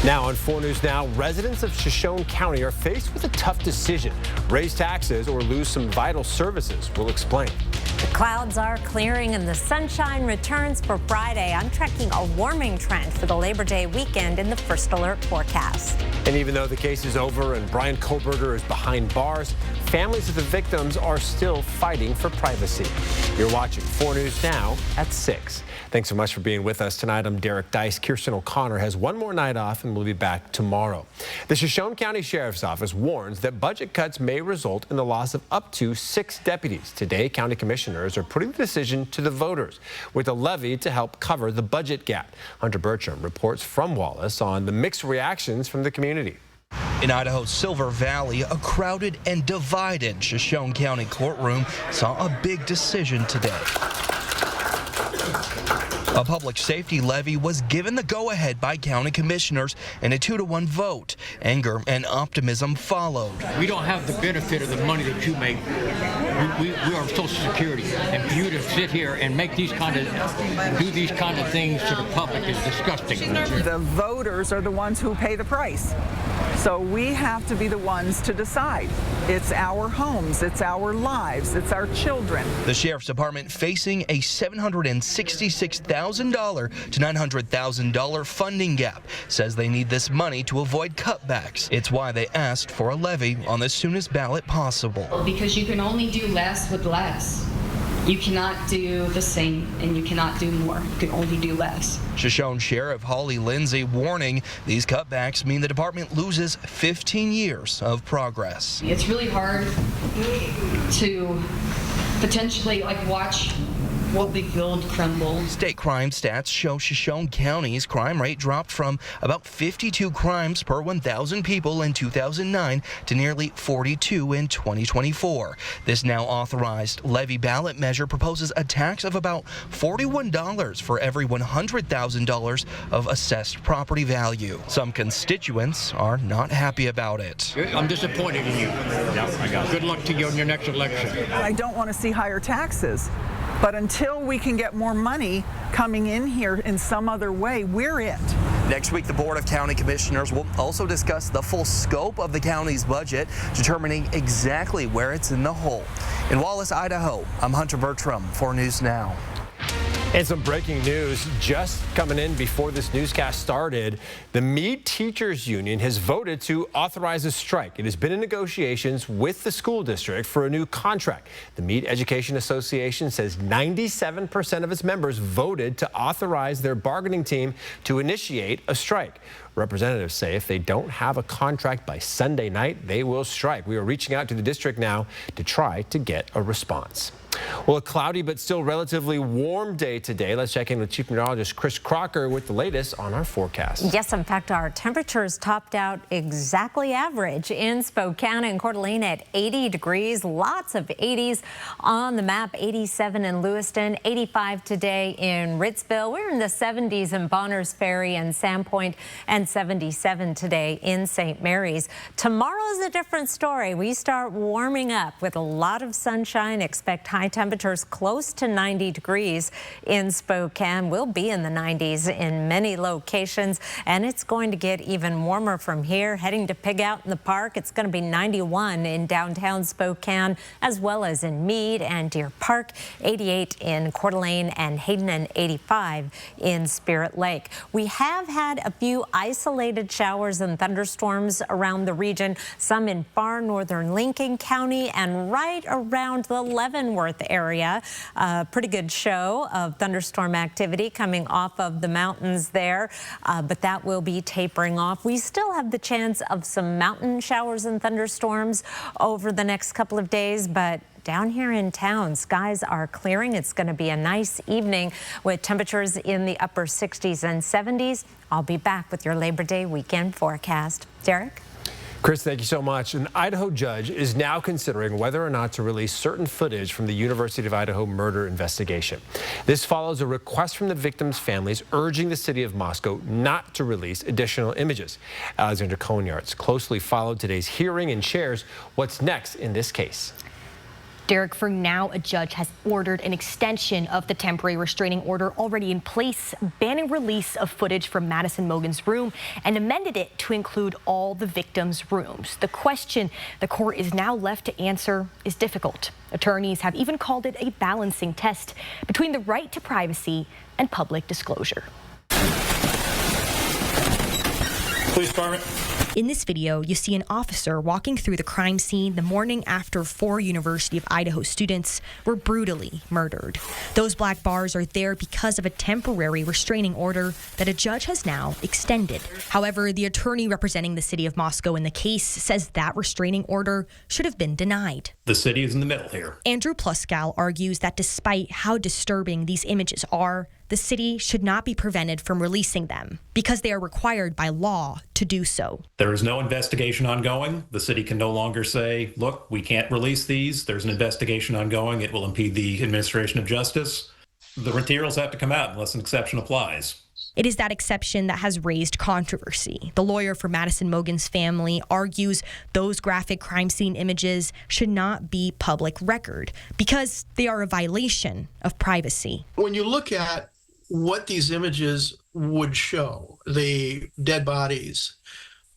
Now on 4 News Now, residents of Shoshone County are faced with a tough decision: raise taxes or lose some vital services. We'll explain. The clouds are clearing and the sunshine returns for Friday. I'm tracking a warming trend for the Labor Day weekend in the First Alert forecast. And even though the case is over and Brian Kohlberger is behind bars, families of the victims are still fighting for privacy. You're watching 4 News Now at 6. Thanks so much for being with us tonight. I'm Derek Dice. Kirsten O'Connor has one more night off and we'll be back tomorrow. The Shoshone County Sheriff's Office warns that budget cuts may result in the loss of up to 6 deputies. Today, county commissioners are putting the decision to the voters with a levy to help cover the budget gap. Hunter Bertram reports from Wallace on the mixed reactions from the community. In Idaho's Silver Valley, a crowded and divided Shoshone County courtroom saw a big decision today. A public safety levy was given the go-ahead by county commissioners in a 2-to-1 vote. Anger and optimism followed. We don't have the benefit of the money that you make. We are Social Security, and for you to sit here and make do these kind of things to the public is disgusting. The voters are the ones who pay the price. So we have to be the ones to decide. It's our homes, it's our lives, it's our children. The Sheriff's Department facing a $766,000 to $900,000 funding gap. Says they need this money to avoid cutbacks. It's why they asked for a levy on the soonest ballot possible. Because you can only do less with less. You cannot do the same and you cannot do more. You can only do less. Shoshone Sheriff Holly Lindsay warning these cutbacks mean the department loses 15 years of progress. It's really hard to potentially watch what we build crumble. State crime stats show Shoshone County's crime rate dropped from about 52 crimes per 1,000 people in 2009 to nearly 42 in 2024. This now authorized levy ballot measure proposes a tax of about $41 for every $100,000 of assessed property value. Some constituents are not happy about it. I'm disappointed in you. Good luck to you in your next election. I don't want to see higher taxes. But until we can get more money coming in here in some other way, we're it. Next week, the Board of County Commissioners will also discuss the full scope of the county's budget, determining exactly where it's in the hole. In Wallace, Idaho, I'm Hunter Bertram, 4 News Now. And some breaking news just coming in before this newscast started. The Meade Teachers Union has voted to authorize a strike. It has been in negotiations with the school district for a new contract. The Meade Education Association says 97% of its members voted to authorize their bargaining team to initiate a strike. Representatives say if they don't have a contract by Sunday night, they will strike. We are reaching out to the district now to try to get a response. Well, a cloudy but still relatively warm day today. Let's check in with Chief Meteorologist Chris Crocker with the latest on our forecast. Yes, in fact, our temperatures topped out exactly average in Spokane and Coeur d'Alene at 80 degrees. Lots of 80s on the map. 87 in Lewiston, 85 today in Ritzville. We're in the 70s in Bonners Ferry and Sandpoint, and 77 today in St. Mary's. Tomorrow's a different story. We start warming up with a lot of sunshine. Expect high temperatures close to 90 degrees in Spokane. We'll be in the 90s in many locations, and it's going to get even warmer from here. Heading to Pig Out in the Park, it's going to be 91 in downtown Spokane, as well as in Meade and Deer Park, 88 in Coeur d'Alene and Hayden, and 85 in Spirit Lake. We have had a few isolated showers and thunderstorms around the region, some in far northern Lincoln County and right around the Leavenworth area. Pretty good show of thunderstorm activity coming off of the mountains there, but that will be tapering off. We still have the chance of some mountain showers and thunderstorms over the next couple of days, but down here in town, skies are clearing. It's going to be a nice evening with temperatures in the upper 60s and 70s. I'll be back with your Labor Day weekend forecast. Derek? Chris, thank you so much. An Idaho judge is now considering whether or not to release certain footage from the University of Idaho murder investigation. This follows a request from the victims' families urging the city of Moscow not to release additional images. Alexander Konyartz closely followed today's hearing and shares what's next in this case. Derek, for now, a judge has ordered an extension of the temporary restraining order already in place, banning release of footage from Madison Mogen's room, and amended it to include all the victims' rooms. The question the court is now left to answer is difficult. Attorneys have even called it a balancing test between the right to privacy and public disclosure. Police Department. In this video, you see an officer walking through the crime scene the morning after 4 University of Idaho students were brutally murdered. Those black bars are there because of a temporary restraining order that a judge has now extended. However, the attorney representing the city of Moscow in the case says that restraining order should have been denied. The city is in the middle here. Andrew Pluskal argues that despite how disturbing these images are, the city should not be prevented from releasing them because they are required by law to do so. There is no investigation ongoing. The city can no longer say, look, we can't release these. There's an investigation ongoing. It will impede the administration of justice. The materials have to come out unless an exception applies. It is that exception that has raised controversy. The lawyer for Madison Mogen's family argues those graphic crime scene images should not be public record because they are a violation of privacy. When you look at what these images would show, the dead bodies,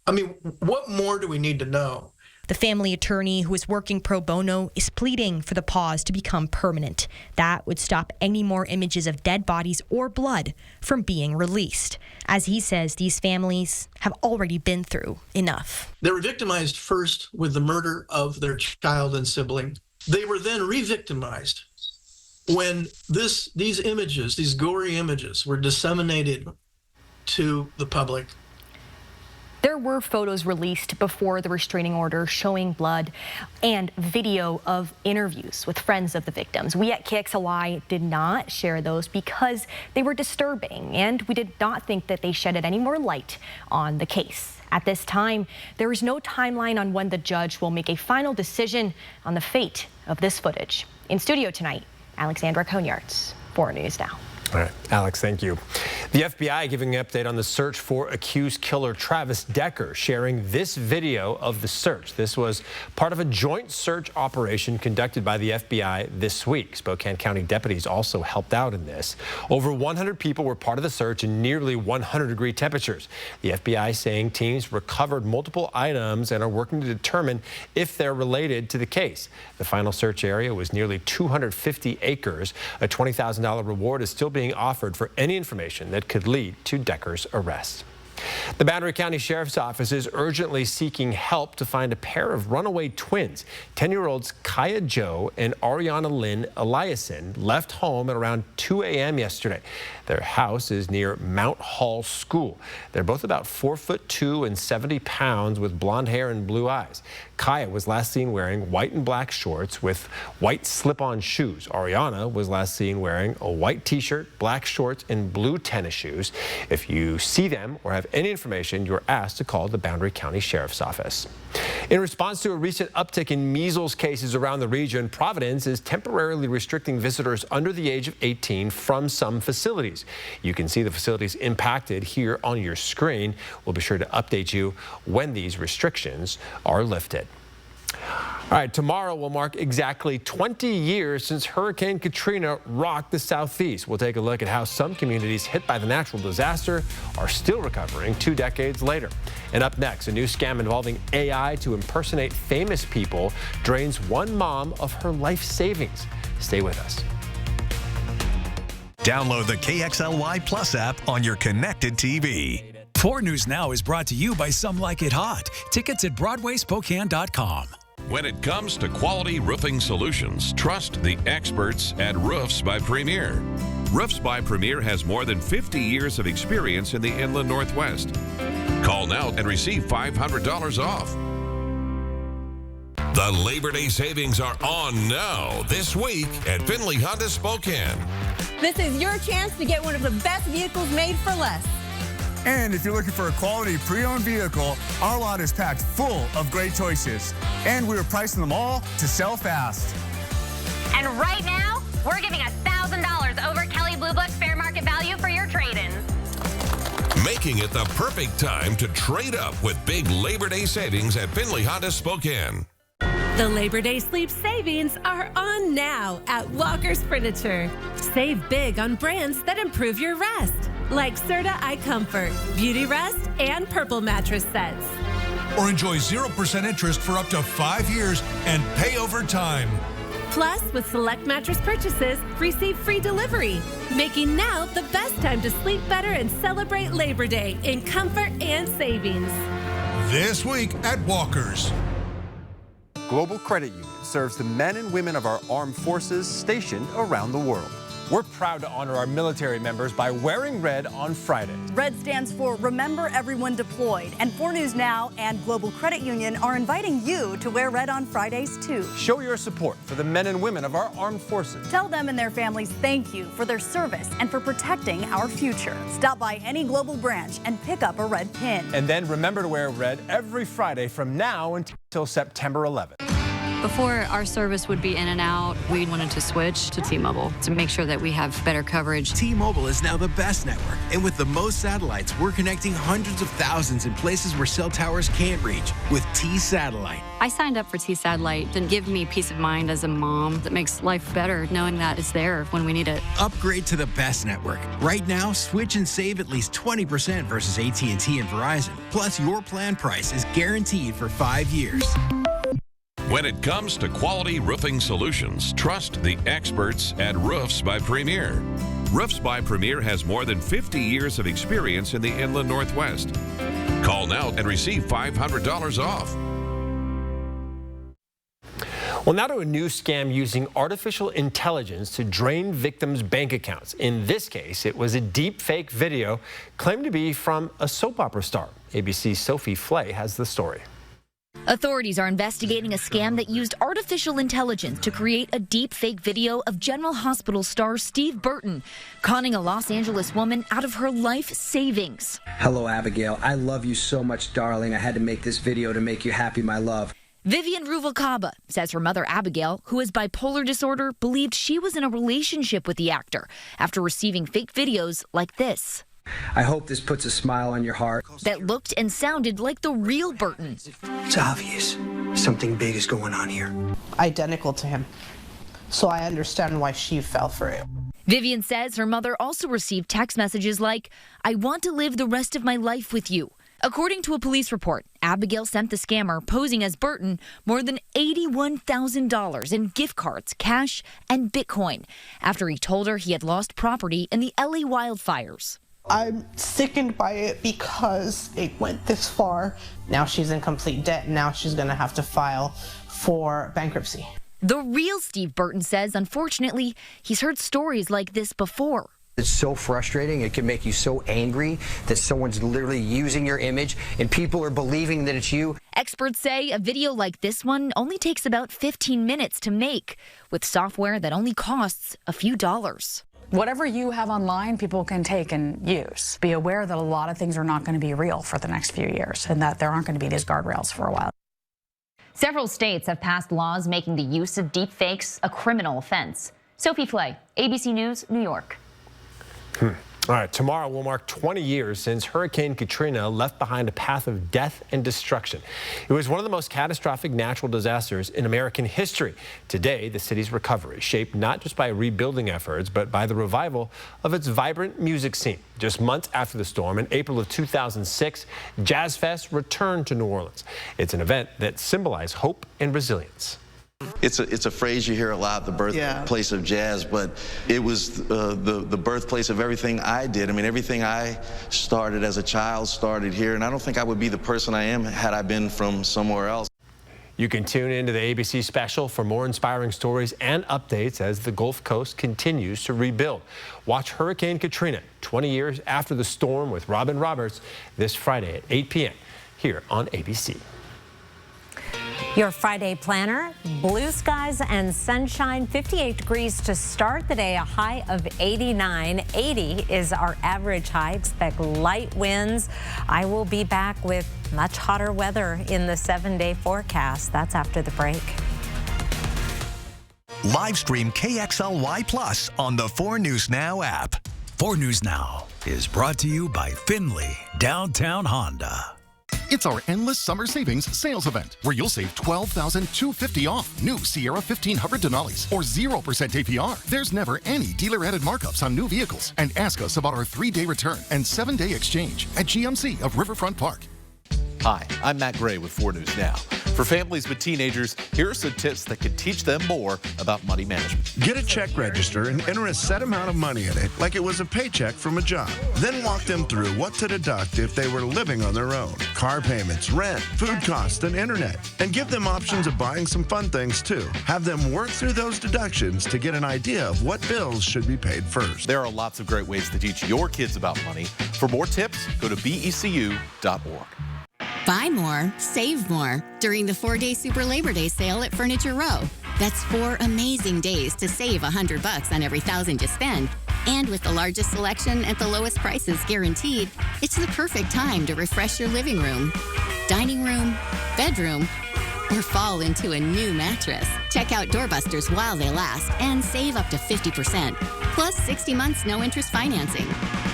I mean, what more do we need to know? The family attorney, who is working pro bono, is pleading for the pause to become permanent. That would stop any more images of dead bodies or blood from being released. As he says, these families have already been through enough. They were victimized first with the murder of their child and sibling. They were then re-victimized when these images, these gory images, were disseminated to the public. There were photos released before the restraining order showing blood and video of interviews with friends of the victims. We at KXLY did not share those because they were disturbing, and we did not think that they shedded any more light on the case. At this time, there is no timeline on when the judge will make a final decision on the fate of this footage. In studio tonight, Alexandra Konyarts, 4 News Now. All right, Alex, thank you. The FBI giving an update on the search for accused killer Travis Decker, sharing this video of the search. This was part of a joint search operation conducted by the FBI this week. Spokane County deputies also helped out in this. Over 100 people were part of the search in nearly 100-degree temperatures. The FBI saying teams recovered multiple items and are working to determine if they're related to the case. The final search area was nearly 250 acres. A $20,000 reward is still being offered for any information that could lead to Decker's arrest. The Boundary County Sheriff's Office is urgently seeking help to find a pair of runaway twins. 10-year-olds Kaya Jo and Ariana Lynn Eliason left home at around 2 a.m. yesterday. Their house is near Mount Hall School. They're both about 4'2" and 70 pounds with blonde hair and blue eyes. Kaya was last seen wearing white and black shorts with white slip-on shoes. Ariana was last seen wearing a white t-shirt, black shorts, and blue tennis shoes. If you see them or have any information, you're asked to call the Boundary County Sheriff's Office. In response to a recent uptick in measles cases around the region, Providence is temporarily restricting visitors under the age of 18 from some facilities. You can see the facilities impacted here on your screen. We'll be sure to update you when these restrictions are lifted. All right, tomorrow will mark exactly 20 years since Hurricane Katrina rocked the Southeast. We'll take a look at how some communities hit by the natural disaster are still recovering 2 decades later. And up next, a new scam involving AI to impersonate famous people drains one mom of her life savings. Stay with us. Download the KXLY Plus app on your connected TV. 4 News Now is brought to you by Some Like It Hot. Tickets at BroadwaySpokane.com. When it comes to quality roofing solutions, trust the experts at Roofs by Premier. Roofs by Premier has more than 50 years of experience in the Inland Northwest. Call now and receive $500 off. The Labor Day savings are on now this week at Finley Honda Spokane. This is your chance to get one of the best vehicles made for less. And if you're looking for a quality pre-owned vehicle, our lot is packed full of great choices. And we are pricing them all to sell fast. And right now, we're giving $1,000 over Kelley Blue Book fair market value for your trade-ins. Making it the perfect time to trade up with big Labor Day savings at Finley Honda Spokane. The Labor Day sleep savings are on now at Walker's Furniture. Save big on brands that improve your rest, like Serta iComfort, Beauty Rest, and Purple mattress sets. Or enjoy 0% interest for up to 5 years and pay over time. Plus, with select mattress purchases, receive free delivery, making now the best time to sleep better and celebrate Labor Day in comfort and savings. This week at Walker's. Global Credit Union serves the men and women of our armed forces stationed around the world. We're proud to honor our military members by wearing red on Friday. Red stands for Remember Everyone Deployed, and 4 News Now and Global Credit Union are inviting you to wear red on Fridays too. Show your support for the men and women of our armed forces. Tell them and their families thank you for their service and for protecting our future. Stop by any Global branch and pick up a red pin. And then remember to wear red every Friday from now until September 11th. Before, our service would be in and out. We wanted to switch to T-Mobile to make sure that we have better coverage. T-Mobile is now the best network. And with the most satellites, we're connecting hundreds of thousands in places where cell towers can't reach with T-Satellite. I signed up for T-Satellite to give me peace of mind as a mom that makes life better knowing that it's there when we need it. Upgrade to the best network. Right now, switch and save at least 20% versus AT&T and Verizon. Plus, your plan price is guaranteed for 5 years. When it comes to quality roofing solutions, trust the experts at Roofs by Premier. Roofs by Premier has more than 50 years of experience in the Inland Northwest. Call now and receive $500 off. Well, now to a new scam using artificial intelligence to drain victims' bank accounts. In this case, it was a deep fake video claimed to be from a soap opera star. ABC's Sophie Flay has the story. Authorities are investigating a scam that used artificial intelligence to create a deep fake video of General Hospital star Steve Burton conning a Los Angeles woman out of her life savings. Hello, Abigail. I love you so much, darling. I had to make this video to make you happy, my love. Vivian Ruvalcaba says her mother, Abigail, who has bipolar disorder, believed she was in a relationship with the actor after receiving fake videos like this. I hope this puts a smile on your heart. That looked and sounded like the real Burton. It's obvious. Something big is going on here. Identical to him. So I understand why she fell for it. Vivian says her mother also received text messages like, "I want to live the rest of my life with you." According to a police report, Abigail sent the scammer, posing as Burton, more than $81,000 in gift cards, cash, and Bitcoin after he told her he had lost property in the LA wildfires. I'm sickened by it because it went this far. Now she's in complete debt. Now she's going to have to file for bankruptcy. The real Steve Burton says, unfortunately, he's heard stories like this before. It's so frustrating. It can make you so angry that someone's literally using your image and people are believing that it's you. Experts say a video like this one only takes about 15 minutes to make, with software that only costs a few dollars. Whatever you have online, people can take and use. Be aware that a lot of things are not going to be real for the next few years and that there aren't going to be these guardrails for a while. Several states have passed laws making the use of deepfakes a criminal offense. Sophie Flay, ABC News, New York. All right, tomorrow will mark 20 years since Hurricane Katrina left behind a path of death and destruction. It was one of the most catastrophic natural disasters in American history. Today, the city's recovery, shaped not just by rebuilding efforts, but by the revival of its vibrant music scene. Just months after the storm, in April of 2006, Jazz Fest returned to New Orleans. It's an event that symbolized hope and resilience. It's a phrase you hear a lot, the birthplace of jazz, but it was the birthplace of everything I did. I mean, everything I started as a child started here, and I don't think I would be the person I am had I been from somewhere else. You can tune into the ABC special for more inspiring stories and updates as the Gulf Coast continues to rebuild. Watch Hurricane Katrina, 20 years after the storm, with Robin Roberts this Friday at 8 p.m. here on ABC. Your Friday planner, blue skies and sunshine, 58 degrees to start the day, a high of 89. 80 is our average high. Expect light winds. I will be back with much hotter weather in the 7-day forecast. That's after the break. Live stream KXLY Plus on the 4 News Now app. 4 News Now is brought to you by Finley Downtown Honda. It's our endless summer savings sales event where you'll save $12,250 off new Sierra 1500 Denali's or 0% APR. There's never any dealer-added markups on new vehicles. And ask us about our 3-day return and 7-day exchange at GMC of Riverfront Park. Hi, I'm Matt Gray with 4 News Now. For families with teenagers, here are some tips that could teach them more about money management. Get a check register and enter a set amount of money in it, like it was a paycheck from a job. Then walk them through what to deduct if they were living on their own. Car payments, rent, food costs, and internet. And give them options of buying some fun things too. Have them work through those deductions to get an idea of what bills should be paid first. There are lots of great ways to teach your kids about money. For more tips, go to becu.org. Buy more, save more during the 4-day Super Labor Day sale at Furniture Row. That's 4 amazing days to save $100 on every $1,000 you spend. And with the largest selection at the lowest prices guaranteed, it's the perfect time to refresh your living room, dining room, bedroom, or fall into a new mattress. Check out Doorbusters while they last and save up to 50%. Plus 60 months no interest financing.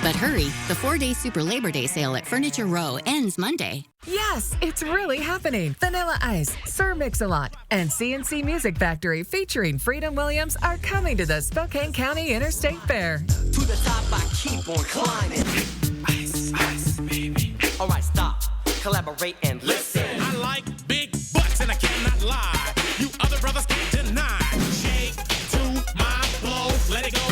But hurry, the 4-day Super Labor Day sale at Furniture Row ends Monday. Yes, it's really happening. Vanilla Ice, Sir Mix-a-Lot, and CNC Music Factory featuring Freedom Williams are coming to the Spokane County Interstate Fair. To the top, I keep on climbing. Ice, ice, baby. All right, stop, collaborate, and listen. I like big butts, and I cannot lie. You other brothers can't deny. Shake to my flow, let it go.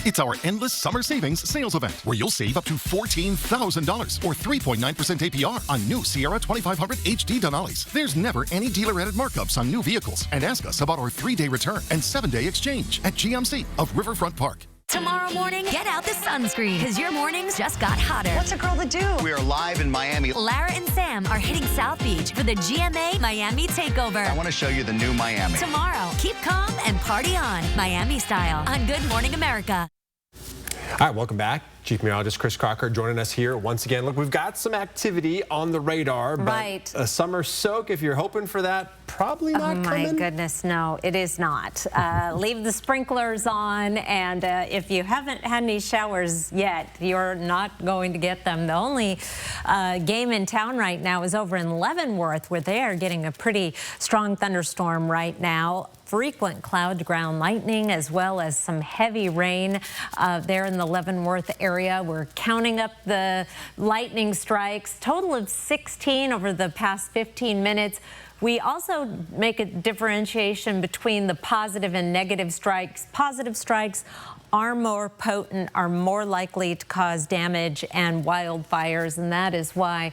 It's our endless summer savings sales event where you'll save up to $14,000 or 3.9% APR on new Sierra 2500 HD Denali's. There's never any dealer-added markups on new vehicles. And ask us about our 3-day return and 7-day exchange at GMC of Riverfront Park. Tomorrow morning, get out the sunscreen because your mornings just got hotter. What's a girl to do? We are live in Miami. Lara and Sam are hitting South Beach for the GMA Miami Takeover. I want to show you the new Miami. Tomorrow, keep calm and party on, Miami style, on Good Morning America. All right, welcome back. Chief Meteorologist Chris Crocker joining us here once again. Look, we've got some activity on the radar, but right. A summer soak, if you're hoping for that, probably not coming. Oh my goodness, no, it is not. Leave the sprinklers on, and if you haven't had any showers yet, you're not going to get them. The only game in town right now is over in Leavenworth, where they are getting a pretty strong thunderstorm right now. Frequent cloud to ground lightning, as well as some heavy rain there in the Leavenworth area. We're counting up the lightning strikes, total of 16 over the past 15 minutes. We also make a differentiation between the positive and negative strikes. Positive strikes are more potent, are more likely to cause damage and wildfires, and that is why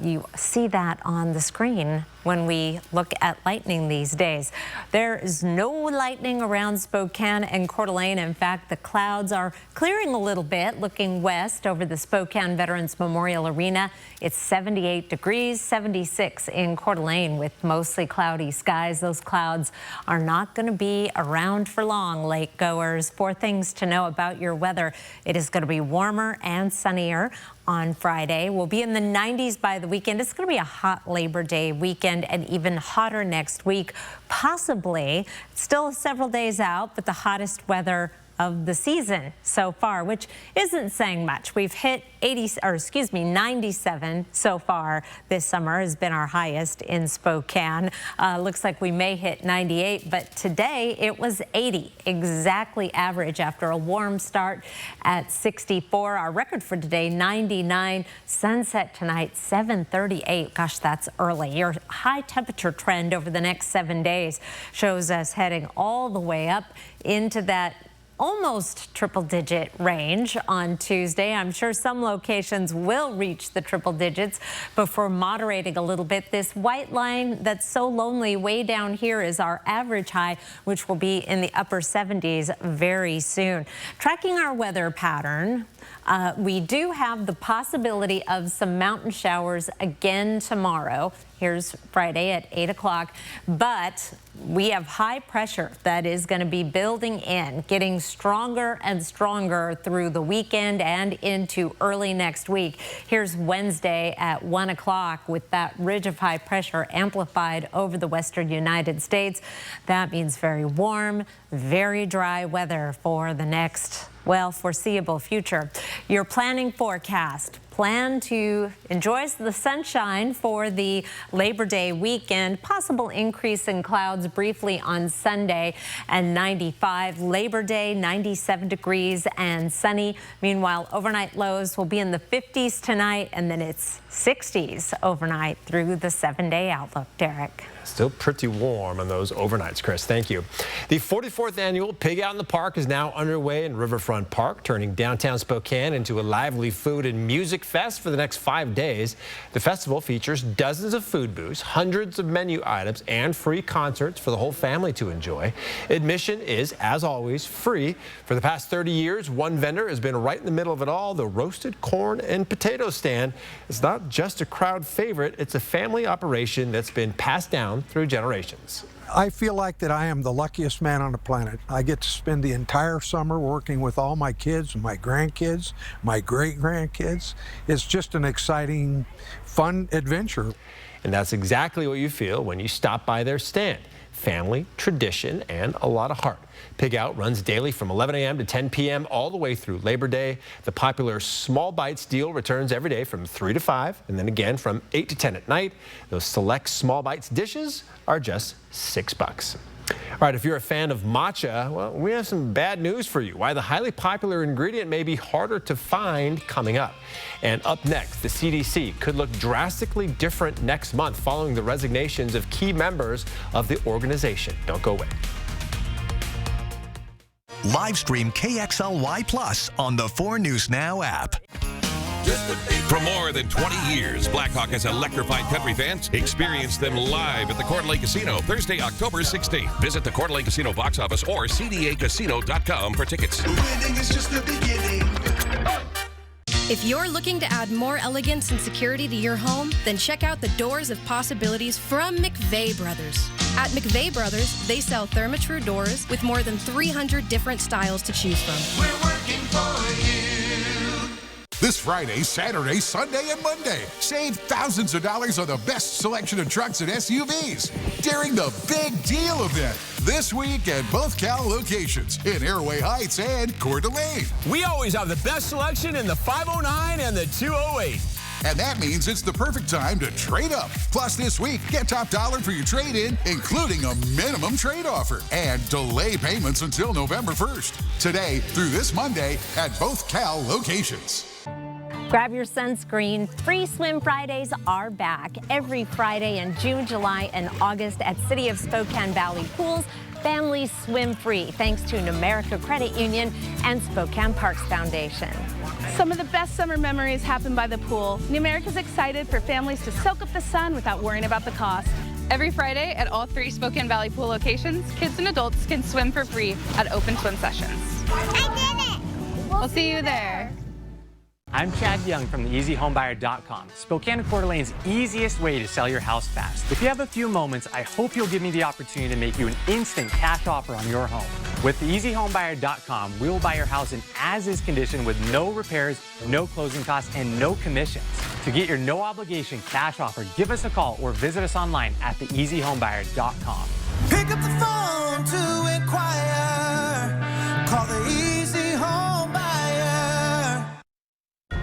you see that on the screen when we look at lightning these days. There is no lightning around Spokane and Coeur d'Alene. In fact, the clouds are clearing a little bit, looking west over the Spokane Veterans Memorial Arena. It's 78 degrees, 76 in Coeur d'Alene with mostly cloudy skies. Those clouds are not going to be around for long, lake goers. 4 things to know about your weather. It is going to be warmer and sunnier on Friday. We'll be in the 90s by the weekend. It's going to be a hot Labor Day weekend and even hotter next week, possibly. Still several days out, but the hottest weather of the season so far, which isn't saying much. We've hit 97 so far this summer has been our highest in Spokane. Looks like we may hit 98, but today it was 80, exactly average after a warm start at 64. Our record for today, 99. Sunset tonight, 7:38. Gosh, that's early. Your high temperature trend over the next 7 days shows us heading all the way up into that almost triple-digit range on Tuesday. I'm sure some locations will reach the triple digits before moderating a little bit. This white line that's so lonely way down here is our average high, which will be in the upper 70s very soon. Tracking our weather pattern, we do have the possibility of some mountain showers again tomorrow. Here's Friday at 8 o'clock. But we have high pressure that is going to be building in, getting stronger and stronger through the weekend and into early next week. Here's Wednesday at 1 o'clock with that ridge of high pressure amplified over the western United States. That means very warm, very dry weather for the next, well, foreseeable future. Your planning forecast. Plan to enjoy the sunshine for the Labor Day weekend. Possible increase in clouds briefly on Sunday, and 95. Labor Day, 97 degrees and sunny. Meanwhile, overnight lows will be in the 50s tonight, and then it's 60s overnight through the 7-day outlook. Derek. Still pretty warm on those overnights, Chris. Thank you. The 44th annual Pig Out in the Park is now underway in Riverfront Park, turning downtown Spokane into a lively food and music fest for the next 5 days. The festival features dozens of food booths, hundreds of menu items, and free concerts for the whole family to enjoy. Admission is, as always, free. For the past 30 years, one vendor has been right in the middle of it all, the roasted corn and potato stand. It's not just a crowd favorite, it's a family operation that's been passed down through generations. I feel like that I am the luckiest man on the planet. I get to spend the entire summer working with all my kids, my grandkids, my great-grandkids. It's just an exciting, fun adventure. And that's exactly what you feel when you stop by their stand. Family, tradition, and a lot of heart. Pig Out runs daily from 11 a.m. to 10 p.m. all the way through Labor Day. The popular Small Bites deal returns every day from 3 to 5, and then again from 8 to 10 at night. Those select Small Bites dishes are just $6. All right, if you're a fan of matcha, well, we have some bad news for you. Why the highly popular ingredient may be harder to find coming up. And up next, the CDC could look drastically different next month following the resignations of key members of the organization. Don't go away. Live stream KXLY Plus on the 4 News Now app. For more than 20 years, Blackhawk has electrified country fans. Experience them live at the Coeur d'Alene Casino Thursday, October 16th. Visit the Coeur d'Alene Casino box office or cdacasino.com for tickets. Winning is just the beginning. If you're looking to add more elegance and security to your home, then check out the doors of possibilities from McVeigh Brothers. At McVeigh Brothers, they sell Therma-Tru doors with more than 300 different styles to choose from. We're working for you. This Friday, Saturday, Sunday, and Monday, save thousands of dollars on the best selection of trucks and SUVs during the Big Deal event this week at both Cal locations in Airway Heights and Coeur d'Alene. We always have the best selection in the 509 and the 208. And that means it's the perfect time to trade up. Plus, this week, get top dollar for your trade-in, including a minimum trade offer and delay payments until November 1st. Today through this Monday at both Cal locations. Grab your sunscreen. Free Swim Fridays are back every Friday in June, July, and August at City of Spokane Valley Pools. Families swim free thanks to Numerica Credit Union and Spokane Parks Foundation. Some of the best summer memories happen by the pool. Numerica's excited for families to soak up the sun without worrying about the cost. Every Friday at all 3 Spokane Valley Pool locations, kids and adults can swim for free at open swim sessions. I did it! We'll see you there. I'm Chad Young from the EasyHomebuyer.com, Spokane and Coeur d'Alene's easiest way to sell your house fast. If you have a few moments, I hope you'll give me the opportunity to make you an instant cash offer on your home. With the EasyHomebuyer.com, we will buy your house in as-is condition with no repairs, no closing costs, and no commissions. To get your no-obligation cash offer, give us a call or visit us online at theeasyhomebuyer.com. Pick up the phone to inquire. Call the Easy Home Buyer.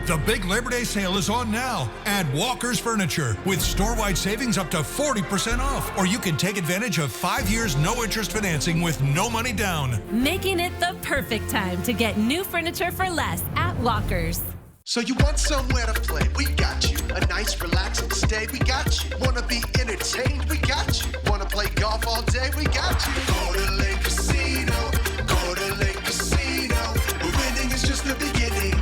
The big Labor Day sale is on now at Walker's Furniture with store-wide savings up to 40% off. Or you can take advantage of 5 years no-interest financing with no money down. Making it the perfect time to get new furniture for less at Walker's. So you want somewhere to play? We got you. A nice relaxing stay? We got you. Wanna be entertained? We got you. Wanna play golf all day? We got you. Coeur d'Alene Casino. Coeur d'Alene Casino. Winning is just the beginning.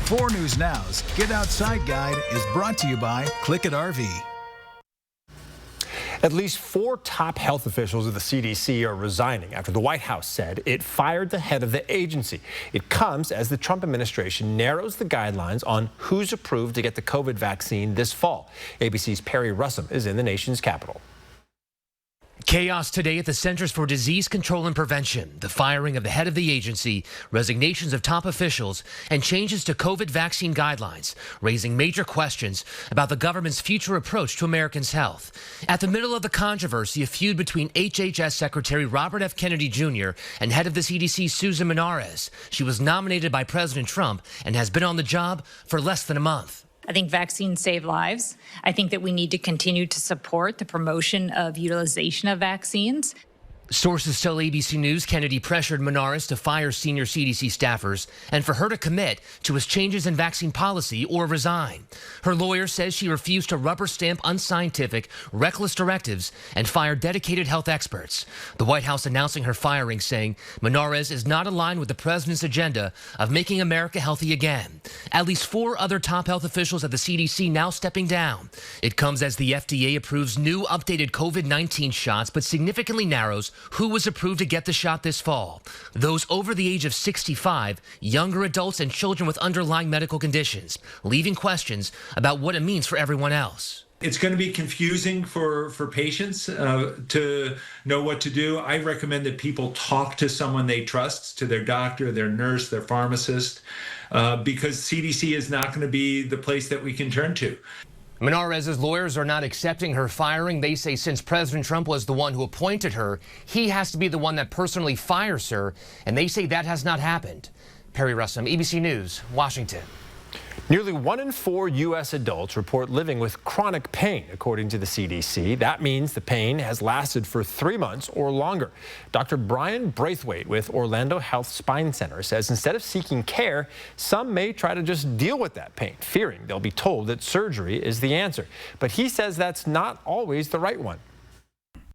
4 News Now's Get Outside Guide is brought to you by Click It RV. At least 4 top health officials of the CDC are resigning after the White House said it fired the head of the agency. It comes as the Trump administration narrows the guidelines on who's approved to get the COVID vaccine this fall. ABC's Perry Russum is in the nation's capital. Chaos today at the Centers for Disease Control and Prevention, the firing of the head of the agency, resignations of top officials, and changes to COVID vaccine guidelines, raising major questions about the government's future approach to Americans' health. At the middle of the controversy, a feud between HHS Secretary Robert F. Kennedy Jr. and head of the CDC, Susan Menarez. She was nominated by President Trump and has been on the job for less than a month. I think vaccines save lives. I think that we need to continue to support the promotion of utilization of vaccines. Sources tell ABC News Kennedy pressured Menarez to fire senior CDC staffers and for her to commit to his changes in vaccine policy or resign. Her lawyer says she refused to rubber stamp unscientific, reckless directives and fire dedicated health experts. The White House announcing her firing, saying Menarez is not aligned with the president's agenda of making America healthy again. At least 4 other top health officials at the CDC now stepping down. It comes as the FDA approves new updated COVID-19 shots, but significantly narrows who was approved to get the shot this fall. Those over the age of 65, younger adults, and children with underlying medical conditions, leaving questions about what it means for everyone else. It's going to be confusing for patients to know what to do. I recommend that people talk to someone they trust, to their doctor, their nurse, their pharmacist, because CDC is not going to be the place that we can turn to. Menarez's lawyers are not accepting her firing. They say since President Trump was the one who appointed her, he has to be the one that personally fires her, and they say that has not happened. Perry Russum, ABC News, Washington. Nearly 1 in 4 U.S. adults report living with chronic pain, according to the CDC. That means the pain has lasted for 3 months or longer. Dr. Brian Braithwaite with Orlando Health Spine Center says instead of seeking care, some may try to just deal with that pain, fearing they'll be told that surgery is the answer. But he says that's not always the right one.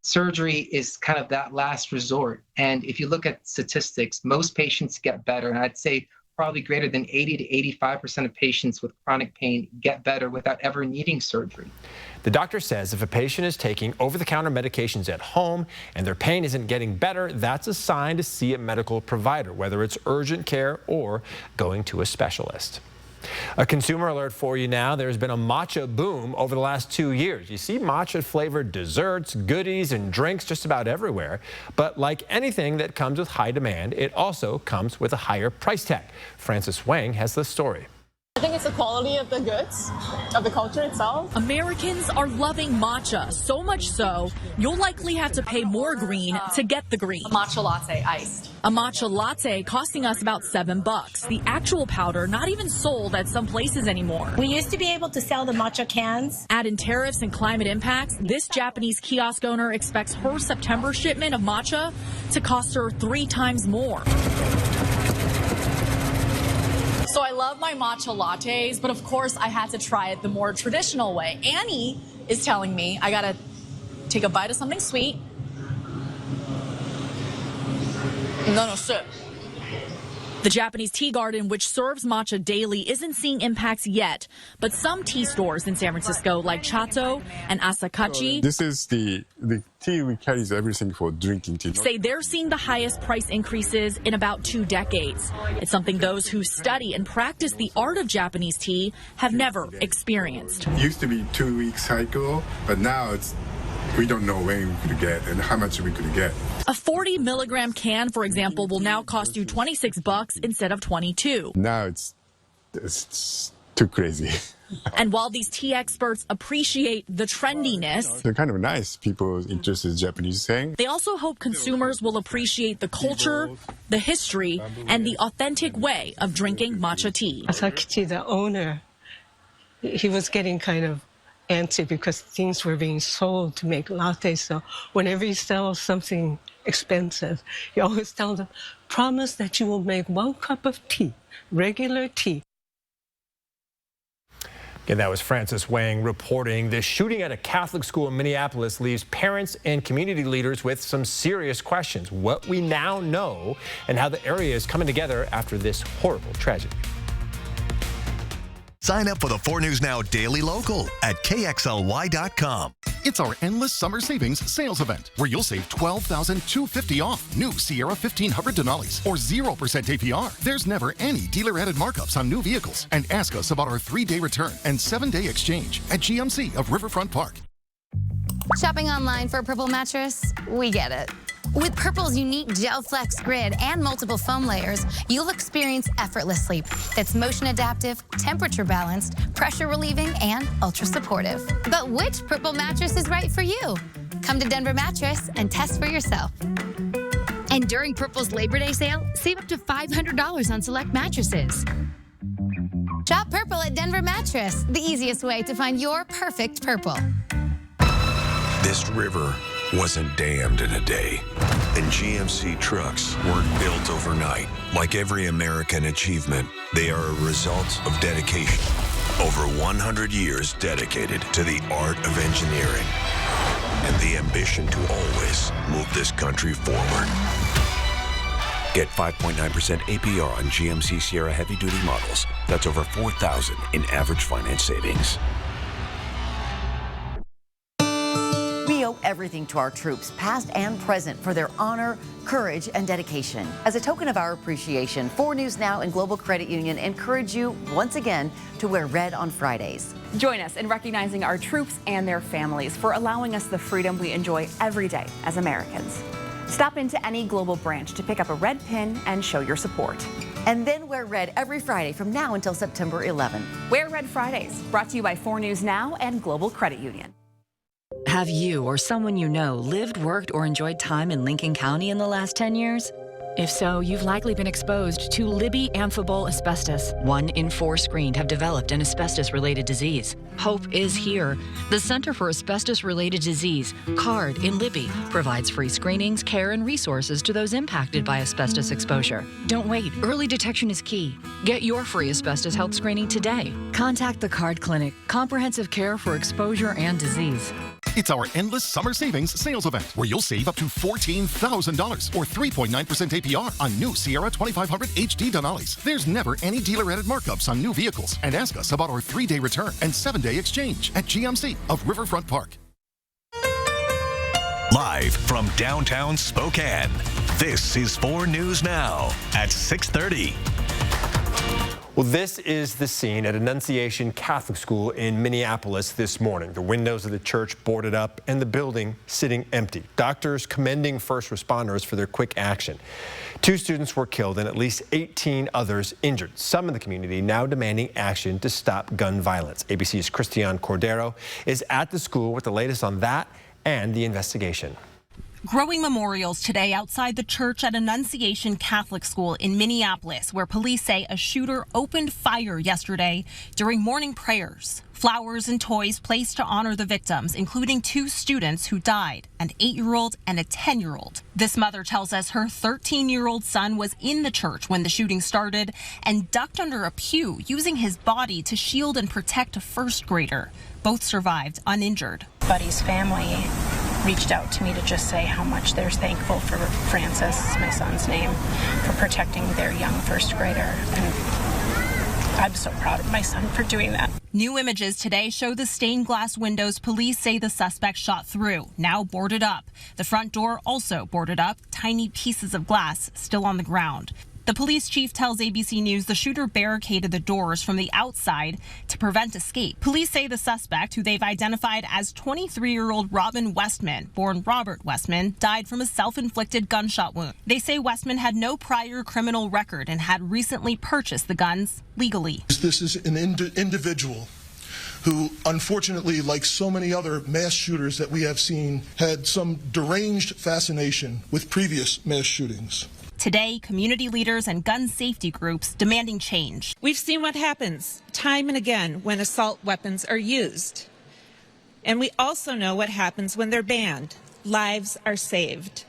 Surgery is kind of that last resort. And if you look at statistics, most patients get better. And I'd say probably greater than 80 to 85% of patients with chronic pain get better without ever needing surgery. The doctor says if a patient is taking over-the-counter medications at home and their pain isn't getting better, that's a sign to see a medical provider, whether it's urgent care or going to a specialist. A consumer alert for you now. There's been a matcha boom over the last 2 years. You see matcha-flavored desserts, goodies, and drinks just about everywhere. But like anything that comes with high demand, it also comes with a higher price tag. Frances Wang has the story. I think it's the quality of the goods, of the culture itself. Americans are loving matcha, so much so, you'll likely have to pay more green to get the green. A matcha latte iced. A matcha latte costing us about $7. The actual powder not even sold at some places anymore. We used to be able to sell the matcha cans. Add in tariffs and climate impacts, this Japanese kiosk owner expects her September shipment of matcha to cost her 3 times more. So I love my matcha lattes, but of course I had to try it the more traditional way. Annie is telling me I gotta take a bite of something sweet. No, sip. The Japanese tea garden, which serves matcha daily, isn't seeing impacts yet, but some tea stores in San Francisco, like Chato and Asakachi, this is the tea we carry everything for drinking tea, say they're seeing the highest price increases in about 2 decades. It's something those who study and practice the art of Japanese tea have never experienced. It used to be 2-week cycle, but now we don't know when we could get and how much we could get. A 40 milligram can, for example, will now cost you $26 instead of $22. Now it's too crazy. And while these tea experts appreciate the trendiness, they're kind of nice people interested in Japanese thing. They also hope consumers will appreciate the culture, the history, and the authentic way of drinking matcha tea. Asakachi, the owner, he was getting kind of antsy because things were being sold to make lattes. So whenever you sell something expensive, you always tell them, promise that you will make 1 cup of tea, regular tea. And that was Frances Wang reporting. The shooting at a Catholic school in Minneapolis leaves parents and community leaders with some serious questions. What we now know and how the area is coming together after this horrible tragedy. Sign up for the 4 News Now Daily Local at KXLY.com. It's our endless summer savings sales event where you'll save $12,250 off new Sierra 1500 Denali's or 0% APR. There's never any dealer-added markups on new vehicles. And ask us about our 3-day return and 7-day exchange at GMC of Riverfront Park. Shopping online for a Purple mattress? We get it. With Purple's unique Gel Flex grid and multiple foam layers, you'll experience effortless sleep that's motion adaptive, temperature balanced, pressure relieving, and ultra supportive. But which Purple mattress is right for you? Come to Denver Mattress and test for yourself. And during Purple's Labor Day sale, save up to $500 on select mattresses. Shop Purple at Denver Mattress, the easiest way to find your perfect Purple. This river wasn't dammed in a day, and GMC trucks weren't built overnight. Like every American achievement, they are a result of dedication. Over 100 years dedicated to the art of engineering and the ambition to always move this country forward. Get 5.9% APR on GMC Sierra heavy-duty models. That's over $4,000 in average finance savings. We owe everything to our troops, past and present, for their honor, courage, and dedication. As a token of our appreciation, 4 News Now and Global Credit Union encourage you once again to wear red on Fridays. Join us in recognizing our troops and their families for allowing us the freedom we enjoy every day as Americans. Stop into any Global branch to pick up a red pin and show your support. And then wear red every Friday from now until September 11. Wear Red Fridays, brought to you by 4 News Now and Global Credit Union. Have you or someone you know lived, worked, or enjoyed time in Lincoln County in the last 10 years? If so, you've likely been exposed to Libby amphibole asbestos. 1 in 4 screened have developed an asbestos-related disease. Hope is here. The Center for Asbestos-Related Disease, CARD, in Libby, provides free screenings, care, and resources to those impacted by asbestos exposure. Don't wait. Early detection is key. Get your free asbestos health screening today. Contact the CARD Clinic, comprehensive care for exposure and disease. It's our endless summer savings sales event where you'll save up to $14,000 or 3.9% APR on new Sierra 2500 HD Denali's. There's never any dealer-added markups on new vehicles. And ask us about our 3-day return and 7-day exchange at GMC of Riverfront Park. Live from downtown Spokane, this is 4 News Now at 6:30. Well, this is the scene at Annunciation Catholic School in Minneapolis this morning. The windows of the church boarded up and the building sitting empty. Doctors commending first responders for their quick action. 2 students were killed and at least 18 others injured. Some in the community now demanding action to stop gun violence. ABC's Christian Cordero is at the school with the latest on that and the investigation. Growing memorials today outside the church at Annunciation Catholic School in Minneapolis, where police say a shooter opened fire yesterday during morning prayers. Flowers and toys placed to honor the victims, including 2 students who died, an 8-year-old and a 10-year-old. This mother tells us her 13-year-old son was in the church when the shooting started and ducked under a pew, using his body to shield and protect a first grader. Both survived uninjured. Buddy's family reached out to me to just say how much they're thankful for Francis, my son's name, for protecting their young first grader. And I'm so proud of my son for doing that. New images today show the stained glass windows police say the suspect shot through, now boarded up. The front door also boarded up, tiny pieces of glass still on the ground. The police chief tells ABC News the shooter barricaded the doors from the outside to prevent escape. Police say the suspect, who they've identified as 23-year-old Robin Westman, born Robert Westman, died from a self-inflicted gunshot wound. They say Westman had no prior criminal record and had recently purchased the guns legally. This is an individual who, unfortunately, like so many other mass shooters that we have seen, had some deranged fascination with previous mass shootings. Today, community leaders and gun safety groups demanding change. We've seen what happens time and again when assault weapons are used. And we also know what happens when they're banned. Lives are saved.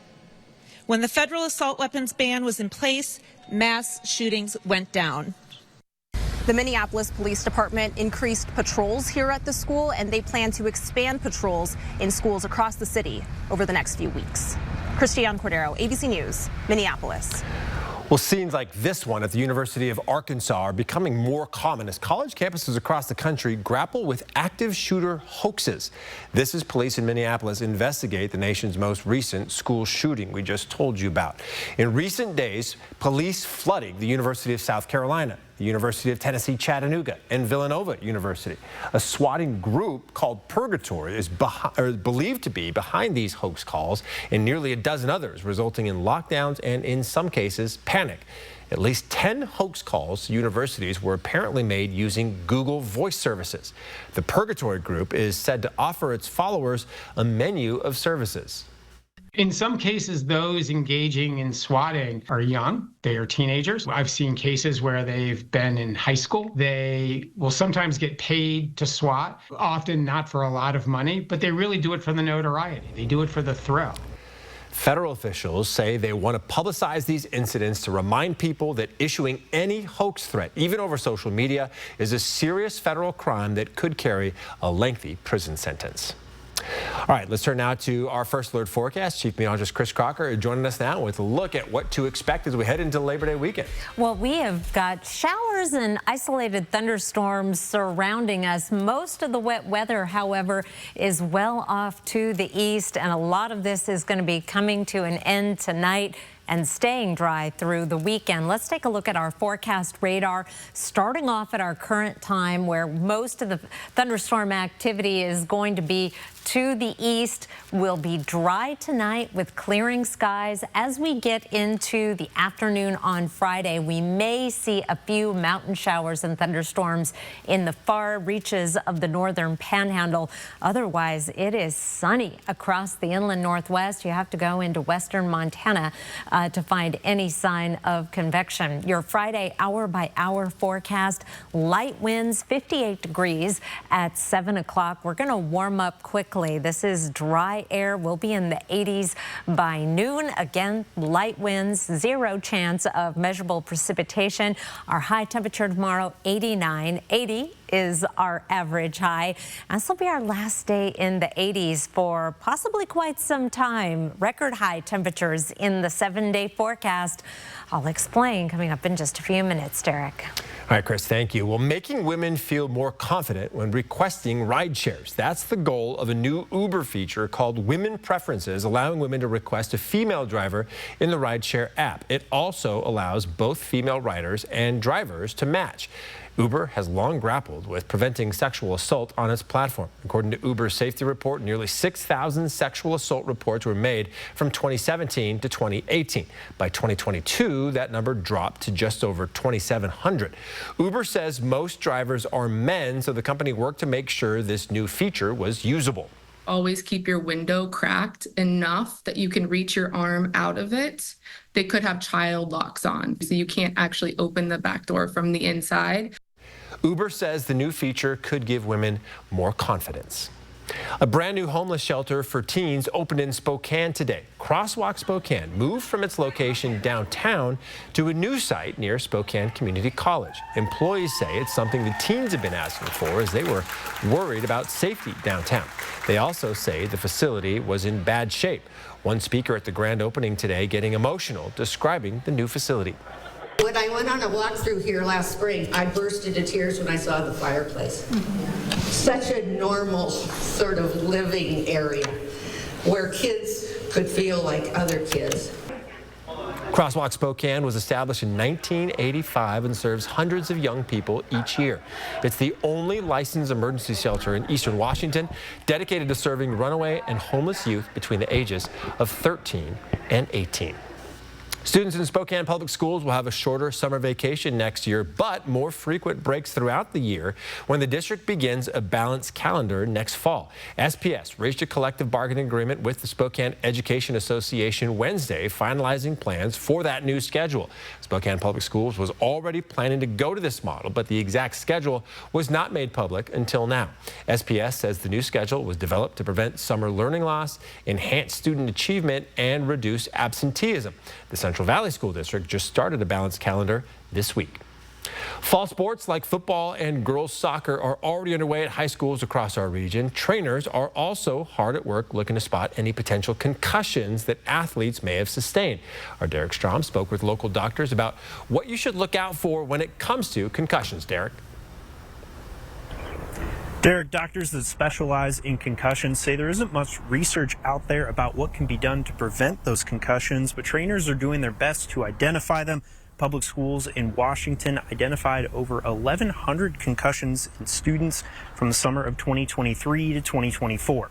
When the federal assault weapons ban was in place, mass shootings went down. The Minneapolis Police Department increased patrols here at the school, and they plan to expand patrols in schools across the city over the next few weeks. Christian Cordero, ABC News, Minneapolis. Well, scenes like this one at the University of Arkansas are becoming more common as college campuses across the country grapple with active shooter hoaxes. This is police in Minneapolis investigate the nation's most recent school shooting we just told you about. In recent days, police flooding the University of South Carolina, the University of Tennessee, Chattanooga, and Villanova University. A swatting group called Purgatory is believed to be behind these hoax calls and nearly a dozen others, resulting in lockdowns and, in some cases, panic. At least 10 hoax calls to universities were apparently made using Google Voice services. The Purgatory group is said to offer its followers a menu of services. In some cases, those engaging in swatting are young. They are teenagers. I've seen cases where they've been in high school. They will sometimes get paid to swat, often not for a lot of money, but they really do it for the notoriety. They do it for the thrill. Federal officials say they want to publicize these incidents to remind people that issuing any hoax threat, even over social media, is a serious federal crime that could carry a lengthy prison sentence. All right, let's turn now to our First Alert forecast. Chief Meteorologist Chris Crocker joining us now with a look at what to expect as we head into Labor Day weekend. Well, we have got showers and isolated thunderstorms surrounding us. Most of the wet weather, however, is well off to the east, and a lot of this is going to be coming to an end tonight and staying dry through the weekend. Let's take a look at our forecast radar, starting off at our current time where most of the thunderstorm activity is going to be to the east. Will be dry tonight with clearing skies. As we get into the afternoon on Friday, we may see a few mountain showers and thunderstorms in the far reaches of the northern panhandle. Otherwise, it is sunny across the inland northwest. You have to go into western Montana to find any sign of convection. Your Friday hour-by-hour forecast, light winds, 58 degrees at 7 o'clock. We're going to warm up quickly. This is dry air. We'll be in the 80s by noon. Again, light winds, 0 chance of measurable precipitation. Our high temperature tomorrow, 89. 80 is our average high. This will be our last day in the 80s for possibly quite some time. Record high temperatures in the 7-day forecast. I'll explain coming up in just a few minutes, Derek. All right, Chris, thank you. Well, making women feel more confident when requesting ride shares. That's the goal of a new Uber feature called Women Preferences, allowing women to request a female driver in the rideshare app. It also allows both female riders and drivers to match. Uber has long grappled with preventing sexual assault on its platform. According to Uber's safety report, nearly 6,000 sexual assault reports were made from 2017 to 2018. By 2022, that number dropped to just over 2,700. Uber says most drivers are men, so the company worked to make sure this new feature was usable. Always keep your window cracked enough that you can reach your arm out of it. They could have child locks on, so you can't actually open the back door from the inside. Uber says the new feature could give women more confidence. A brand new homeless shelter for teens opened in Spokane today. Crosswalk Spokane moved from its location downtown to a new site near Spokane Community College. Employees say it's something the teens have been asking for as they were worried about safety downtown. They also say the facility was in bad shape. One speaker at the grand opening today getting emotional, describing the new facility. When I went on a walk through here last spring, I burst into tears when I saw the fireplace. Such a normal sort of living area where kids could feel like other kids. Crosswalk Spokane was established in 1985 and serves hundreds of young people each year. It's the only licensed emergency shelter in eastern Washington dedicated to serving runaway and homeless youth between the ages of 13 and 18. Students in Spokane Public Schools will have a shorter summer vacation next year, but more frequent breaks throughout the year when the district begins a balanced calendar next fall. SPS reached a collective bargaining agreement with the Spokane Education Association Wednesday, finalizing plans for that new schedule. Spokane Public Schools was already planning to go to this model, but the exact schedule was not made public until now. SPS says the new schedule was developed to prevent summer learning loss, enhance student achievement, and reduce absenteeism. The Central Valley School District just started a balanced calendar this week. Fall sports like football and girls soccer are already underway at high schools across our region. Trainers are also hard at work looking to spot any potential concussions that athletes may have sustained. Our Derek Strom spoke with local doctors about what you should look out for when it comes to concussions. Derek. Derek, doctors that specialize in concussions say there isn't much research out there about what can be done to prevent those concussions, but trainers are doing their best to identify them. Public schools in Washington identified over 1,100 concussions in students from the summer of 2023 to 2024.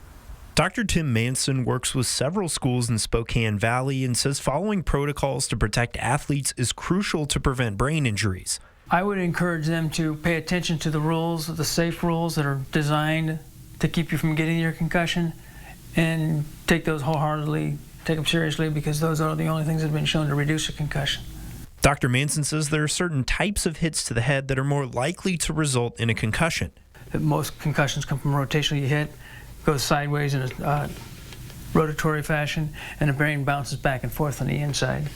Dr. Tim Manson works with several schools in Spokane Valley and says following protocols to protect athletes is crucial to prevent brain injuries. I would encourage them to pay attention to the rules, the safe rules that are designed to keep you from getting your concussion, and take those wholeheartedly, take them seriously, because those are the only things that have been shown to reduce a concussion. Dr. Manson says there are certain types of hits to the head that are more likely to result in a concussion. Most concussions come from rotational. You hit, goes sideways in a rotatory fashion, and the brain bounces back and forth on the inside.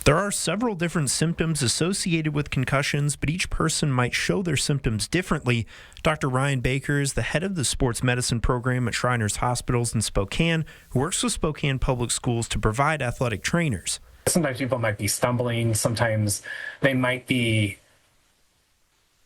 There are several different symptoms associated with concussions, but each person might show their symptoms differently. Dr. Ryan Baker is the head of the sports medicine program at Shriners Hospitals in Spokane, who works with Spokane Public Schools to provide athletic trainers. Sometimes people might be stumbling. Sometimes they might be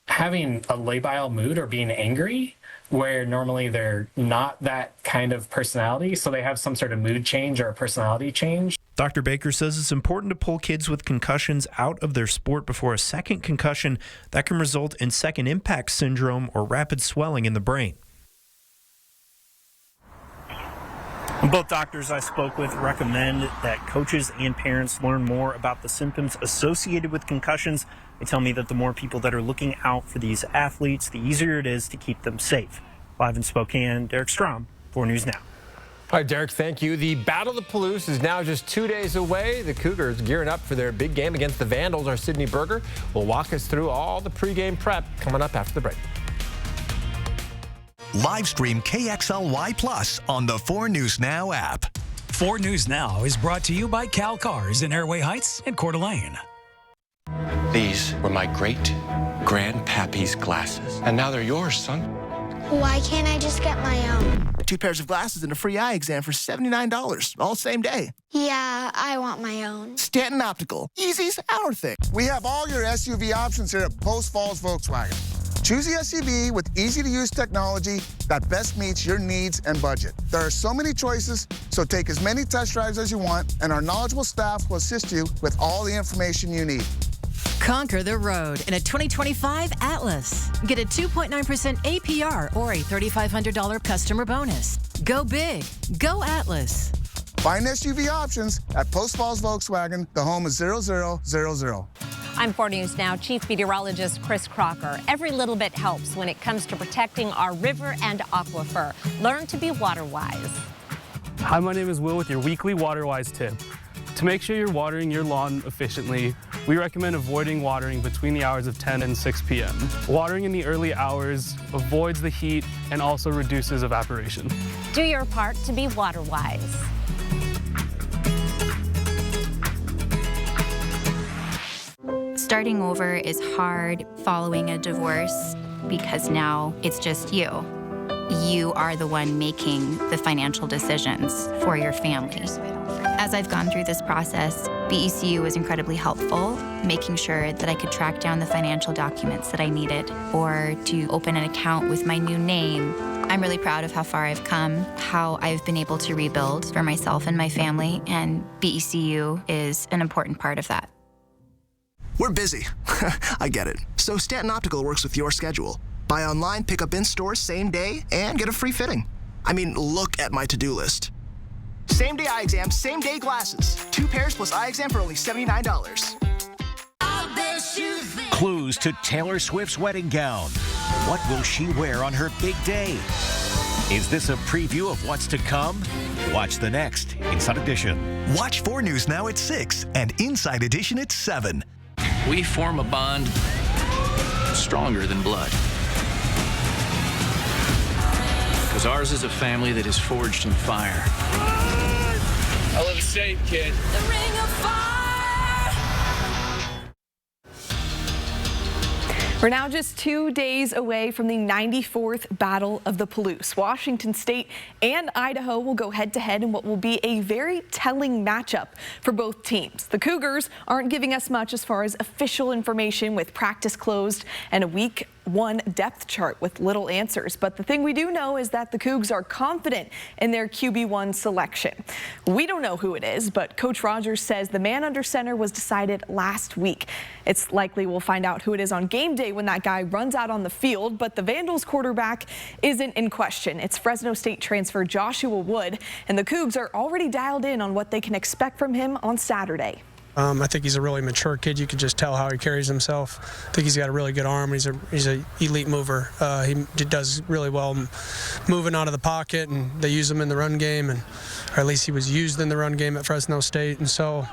having a labile mood or being angry, where normally they're not that kind of personality. So they have some sort of mood change or a personality change. Dr. Baker says it's important to pull kids with concussions out of their sport before a second concussion that can result in second impact syndrome or rapid swelling in the brain. Both doctors I spoke with recommend that coaches and parents learn more about the symptoms associated with concussions. They tell me that the more people that are looking out for these athletes, the easier it is to keep them safe. Live in Spokane, Derek Strom, 4 News Now. All right, Derek, thank you. The Battle of the Palouse is now just 2 days away. The Cougars gearing up for their big game against the Vandals. Our Sydney Berger will walk us through all the pregame prep coming up after the break. Live stream KXLY Plus on the 4 News Now app. 4 News Now is brought to you by Cal Cars in Airway Heights and Coeur d'Alene. These were my great-grandpappy's glasses, and now they're yours, son. Why can't I just get my own? 2 pairs of glasses and a free eye exam for $79, all same day. Yeah, I want my own. Stanton Optical, easy's our thing. We have all your SUV options here at Post Falls Volkswagen. Choose the SUV with easy-to-use technology that best meets your needs and budget. There are so many choices, so take as many test drives as you want, and our knowledgeable staff will assist you with all the information you need. Conquer the road in a 2025 Atlas. Get a 2.9% APR or a $3,500 customer bonus. Go big. Go Atlas. Find SUV options at Post Falls Volkswagen, the home of 0000. I'm 4 News Now Chief Meteorologist Chris Crocker. Every little bit helps when it comes to protecting our river and aquifer. Learn to be water wise. Hi, my name is Will with your weekly Water Wise tip. To make sure you're watering your lawn efficiently, we recommend avoiding watering between the hours of 10 and 6 p.m. Watering in the early hours avoids the heat and also reduces evaporation. Do your part to be water wise. Starting over is hard following a divorce because now it's just you. You are the one making the financial decisions for your family. As I've gone through this process, BECU was incredibly helpful, making sure that I could track down the financial documents that I needed or to open an account with my new name. I'm really proud of how far I've come, how I've been able to rebuild for myself and my family, and BECU is an important part of that. We're busy. I get it. So Stanton Optical works with your schedule. Buy online, pick up in store same day, and get a free fitting. I mean, look at my to-do list. Same day eye exam, same day glasses. 2 pairs plus eye exam for only $79. Clues to Taylor Swift's wedding gown. What will she wear on her big day? Is this a preview of what's to come? Watch the next Inside Edition. Watch 4 News Now at 6 and Inside Edition at 7. We form a bond stronger than blood. Because ours is a family that is forged in fire. I live safe, kid. The Ring of Fire. We're now just 2 days away from the 94th Battle of the Palouse. Washington State and Idaho will go head-to-head in what will be a very telling matchup for both teams. The Cougars aren't giving us much as far as official information, with practice closed and a week 1 depth chart with little answers. But the thing we do know is that the Cougs are confident in their QB1 selection. We don't know who it is, but Coach Rogers says the man under center was decided last week. It's likely we'll find out who it is on game day when that guy runs out on the field, but the Vandals quarterback isn't in question. It's Fresno State transfer Joshua Wood, and the Cougs are already dialed in on what they can expect from him on Saturday. I think he's a really mature kid. You can just tell how he carries himself. I think he's got a really good arm. He's an elite mover. He does really well moving out of the pocket, and they use him in the run game, or at least he was used in the run game at Fresno State. And so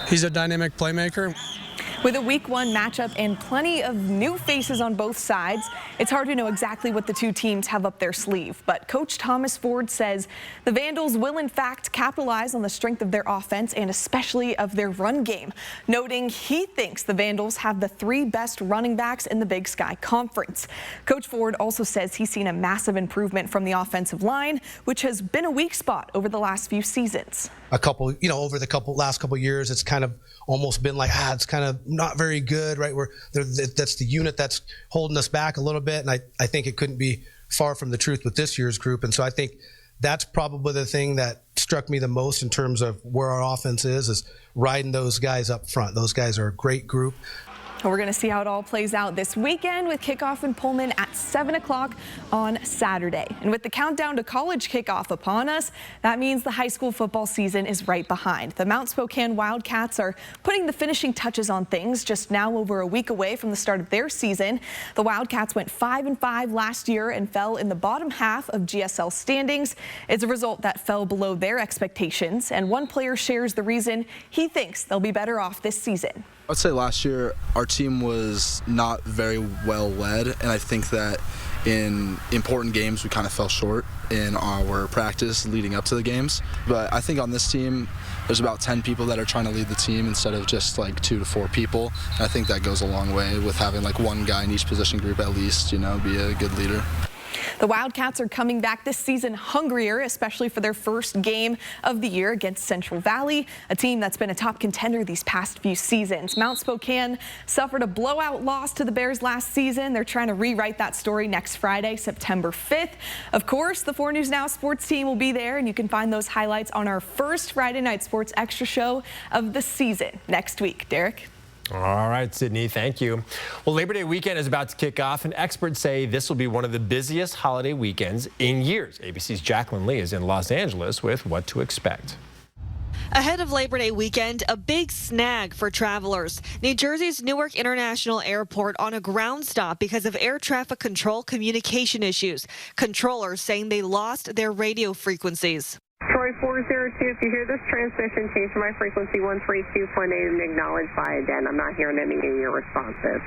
he's a dynamic playmaker. With a week 1 matchup and plenty of new faces on both sides, it's hard to know exactly what the two teams have up their sleeve. But Coach Thomas Ford says the Vandals will in fact capitalize on the strength of their offense and especially of their run game, noting he thinks the Vandals have the 3 best running backs in the Big Sky Conference. Coach Ford also says he's seen a massive improvement from the offensive line, which has been a weak spot over the last few seasons. Over the last couple years, it's kind of almost been like, it's kind of not very good, right? That's the unit that's holding us back a little bit, and I think it couldn't be far from the truth with this year's group. And so I think that's probably the thing that struck me the most in terms of where our offense is riding those guys up front. Those guys are a great group. We're going to see how it all plays out this weekend with kickoff in Pullman at 7 o'clock on Saturday. And with the countdown to college kickoff upon us, that means the high school football season is right behind. The Mount Spokane Wildcats are putting the finishing touches on things just now over a week away from the start of their season. The Wildcats went 5-5 last year and fell in the bottom half of GSL standings. It's a result that fell below their expectations, and one player shares the reason he thinks they'll be better off this season. I would say last year our team was not very well led, and I think that in important games we kind of fell short in our practice leading up to the games. But I think on this team there's about 10 people that are trying to lead the team instead of just like 2 to 4 people. And I think that goes a long way with having like one guy in each position group at least, be a good leader. The Wildcats are coming back this season hungrier, especially for their first game of the year against Central Valley, a team that's been a top contender these past few seasons. Mount Spokane suffered a blowout loss to the Bears last season. They're trying to rewrite that story next Friday, September 5th. Of course, the 4 News Now sports team will be there, and you can find those highlights on our first Friday Night Sports Extra show of the season next week. Derek? All right, Sydney, thank you. Well, Labor Day weekend is about to kick off, and experts say this will be one of the busiest holiday weekends in years. ABC's Jacqueline Lee is in Los Angeles with what to expect. Ahead of Labor Day weekend, a big snag for travelers. New Jersey's Newark International Airport on a ground stop because of air traffic control communication issues. Controllers saying they lost their radio frequencies. Troy 402, if you hear this transmission, change to my frequency 132.8 and acknowledge via DEN. I'm not hearing any of your responses.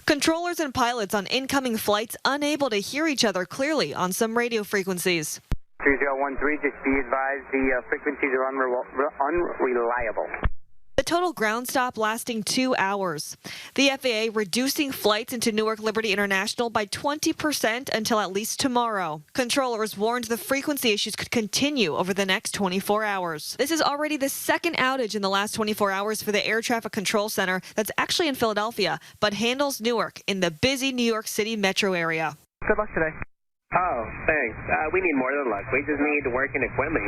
Controllers and pilots on incoming flights unable to hear each other clearly on some radio frequencies. 3013, just be advised the frequencies are unreliable. The total ground stop lasting 2 hours. The FAA reducing flights into Newark Liberty International by 20% until at least tomorrow. Controllers warned the frequency issues could continue over the next 24 hours. This is already the second outage in the last 24 hours for the Air Traffic Control Center that's actually in Philadelphia, but handles Newark in the busy New York City metro area. Good luck today. Oh, thanks. We need more than luck. We just need working equipment,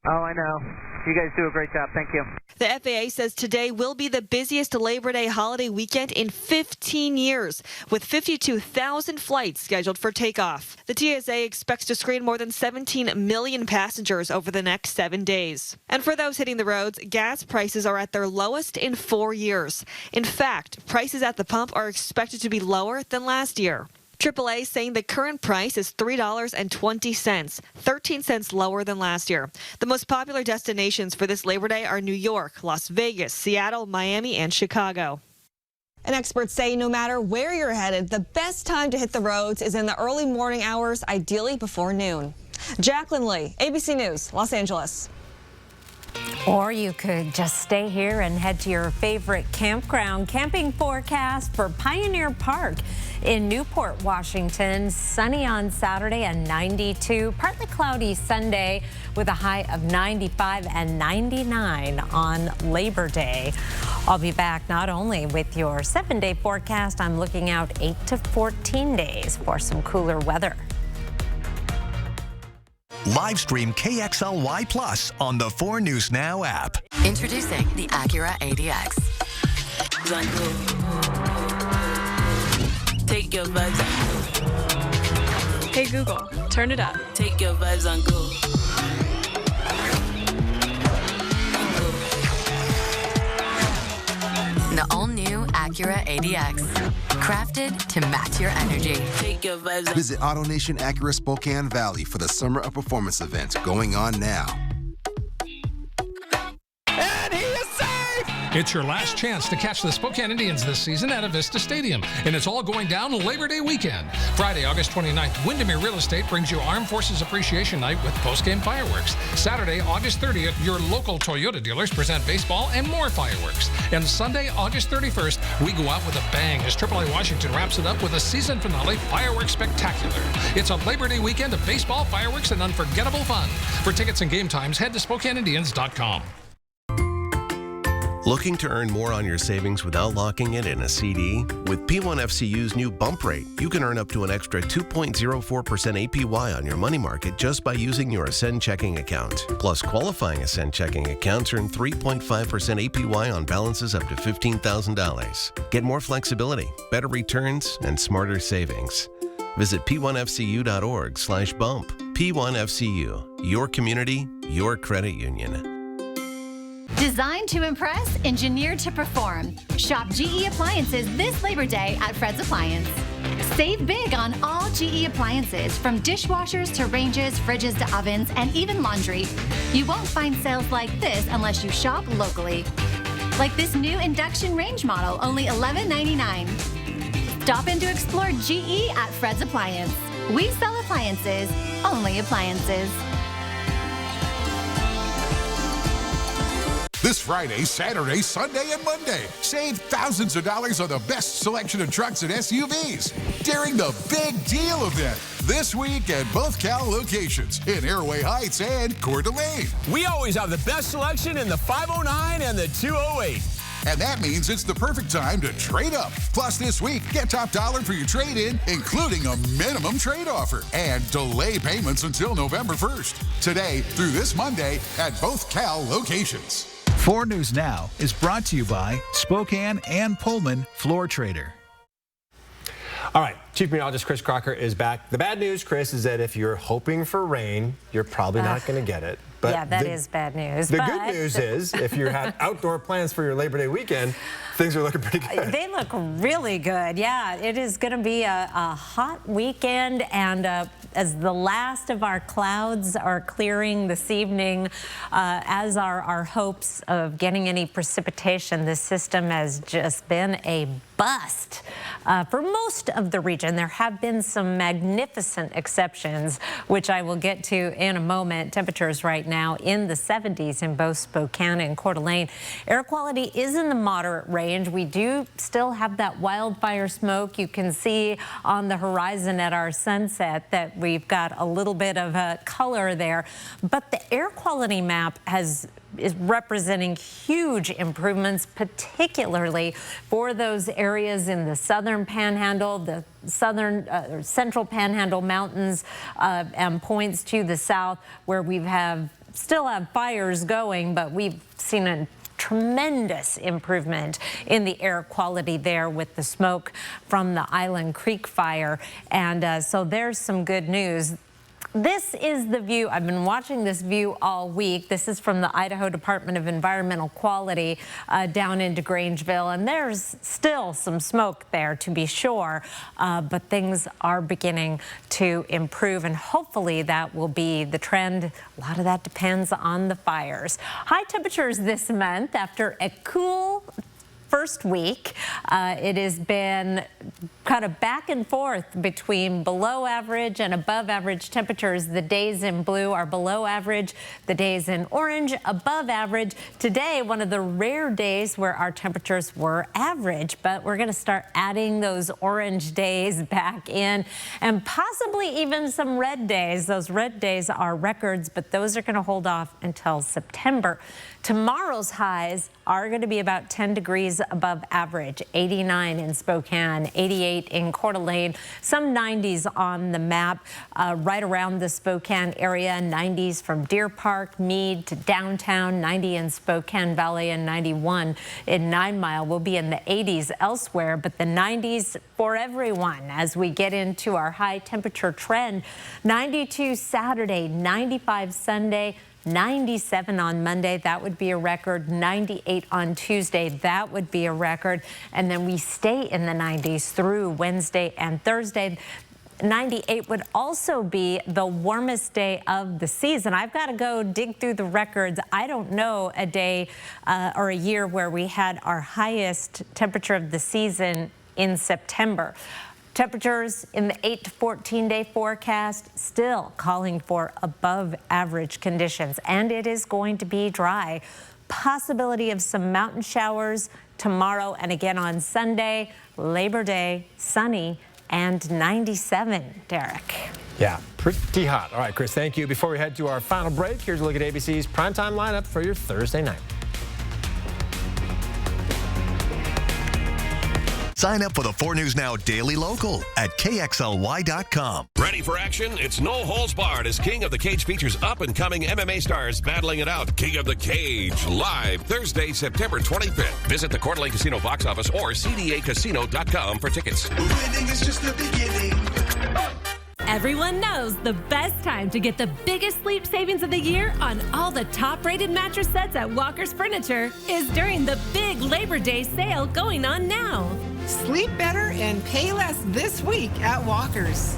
Oh, I know. You guys do a great job. Thank you. The FAA says today will be the busiest Labor Day holiday weekend in 15 years, with 52,000 flights scheduled for takeoff. The TSA expects to screen more than 17 million passengers over the next 7 days. And for those hitting the roads, gas prices are at their lowest in 4 years. In fact, prices at the pump are expected to be lower than last year. AAA saying the current price is $3.20, 13 cents lower than last year. The most popular destinations for this Labor Day are New York, Las Vegas, Seattle, Miami, and Chicago. And experts say no matter where you're headed, the best time to hit the roads is in the early morning hours, ideally before noon. Jacqueline Lee, ABC News, Los Angeles. Or you could just stay here and head to your favorite campground. Camping forecast for Pioneer Park in Newport, Washington. Sunny on Saturday and 92. Partly cloudy Sunday with a high of 95 and 99 on Labor Day. I'll be back not only with your 7-day forecast, I'm looking out 8 to 14 days for some cooler weather. Live stream KXLY Plus on the 4 News Now app. Introducing the Acura ADX. Take your vibes on go. Hey Google, turn it up. Take your vibes on go. The all-new Acura ADX. Crafted to match your energy. Take your vibes on. Visit AutoNation Acura Spokane Valley for the Summer of Performance event going on now. And he is safe! It's your last chance to catch the Spokane Indians this season at Avista Stadium, and it's all going down Labor Day weekend. Friday, August 29th, Windermere Real Estate brings you Armed Forces Appreciation Night with post-game fireworks. Saturday, August 30th, your local Toyota dealers present baseball and more fireworks. And Sunday, August 31st, we go out with a bang as AAA Washington wraps it up with a season finale fireworks spectacular. It's a Labor Day weekend of baseball, fireworks, and unforgettable fun. For tickets and game times, head to SpokaneIndians.com. Looking to earn more on your savings without locking it in a CD? With P1FCU's new bump rate, you can earn up to an extra 2.04% APY on your money market just by using your Ascend checking account. Plus, qualifying Ascend checking accounts earn 3.5% APY on balances up to $15,000. Get more flexibility, better returns, and smarter savings. Visit p1fcu.org/bump. P1FCU, your community, your credit union. Designed to impress, engineered to perform. Shop GE Appliances this Labor Day at Fred's Appliance. Save big on all GE appliances, from dishwashers to ranges, fridges to ovens, and even laundry. You won't find sales like this unless you shop locally. Like this new induction range model, only $11.99. Stop in to explore GE at Fred's Appliance. We sell appliances, only appliances. This Friday, Saturday, Sunday, and Monday, save thousands of dollars on the best selection of trucks and SUVs during the Big Deal event this week at both Cal locations in Airway Heights and Coeur d'Alene. We always have the best selection in the 509 and the 208. And that means it's the perfect time to trade up. Plus, this week, get top dollar for your trade-in, including a minimum trade offer. And delay payments until November 1st. Today through this Monday at both Cal locations. 4 News Now is brought to you by Spokane and Pullman Floor Trader. All right, Chief Meteorologist Chris Crocker is back. The bad news, Chris, is that if you're hoping for rain, you're probably not going to get it. But yeah, that is bad news. The good news is if you had outdoor plans for your Labor Day weekend, things are looking pretty good. They look really good. Yeah, it is going to be a hot weekend, and as the last of our clouds are clearing this evening, as are our hopes of getting any precipitation, this system has just been a bust for most of the region. There have been some magnificent exceptions, which I will get to in a moment. Temperatures right now in the 70s in both Spokane and Coeur d'Alene. Air quality is in the moderate range. We do still have that wildfire smoke. You can see on the horizon at our sunset that we've got a little bit of a color there, but the air quality map is representing huge improvements, particularly for those areas in the southern panhandle, the southern central panhandle mountains, and points to the south where we still have fires going, but we've seen a tremendous improvement in the air quality there with the smoke from the Island Creek fire. And so there's some good news. This is the view. I've been watching this view all week. This is from the Idaho Department of Environmental Quality down into Grangeville, and there's still some smoke there to be sure, but things are beginning to improve, and hopefully that will be the trend. A lot of that depends on the fires. High temperatures this month after a cool first week. It has been kind of back and forth between below average and above average temperatures. The days in blue are below average, the days in orange above average. Today, one of the rare days where our temperatures were average, but we're going to start adding those orange days back in, and possibly even some red days. Those red days are records, but those are going to hold off until September. Tomorrow's highs are going to be about 10 degrees above average, 89 in Spokane, 88 in Coeur d'Alene, some 90s on the map right around the Spokane area, 90s from Deer Park, Meade to downtown, 90 in Spokane Valley, and 91 in 9 Mile. We'll be in the 80s elsewhere, but the 90s for everyone as we get into our high temperature trend. 92 Saturday, 95 Sunday, 97 on Monday, that would be a record. 98 on Tuesday, that would be a record. And then we stay in the 90s through Wednesday and Thursday. 98 would also be the warmest day of the season. I've got to go dig through the records. I don't know a day or a year where we had our highest temperature of the season in September. Temperatures in the 8 to 14 day forecast still calling for above average conditions, and it is going to be dry. Possibility of some mountain showers tomorrow and again on Sunday. Labor Day, sunny and 97, Derek. Yeah, pretty hot. All right, Chris, thank you. Before we head to our final break, here's a look at ABC's primetime lineup for your Thursday night. Sign up for the 4 News Now Daily Local at KXLY.com. Ready for action? It's no holds barred as King of the Cage features up-and-coming MMA stars battling it out. King of the Cage, live Thursday, September 25th. Visit the Coeur d'Alene Casino box office or CDAcasino.com for tickets. Winning is just the beginning. Everyone knows the best time to get the biggest sleep savings of the year on all the top-rated mattress sets at Walker's Furniture is during the big Labor Day sale going on now. Sleep better and pay less this week at Walker's.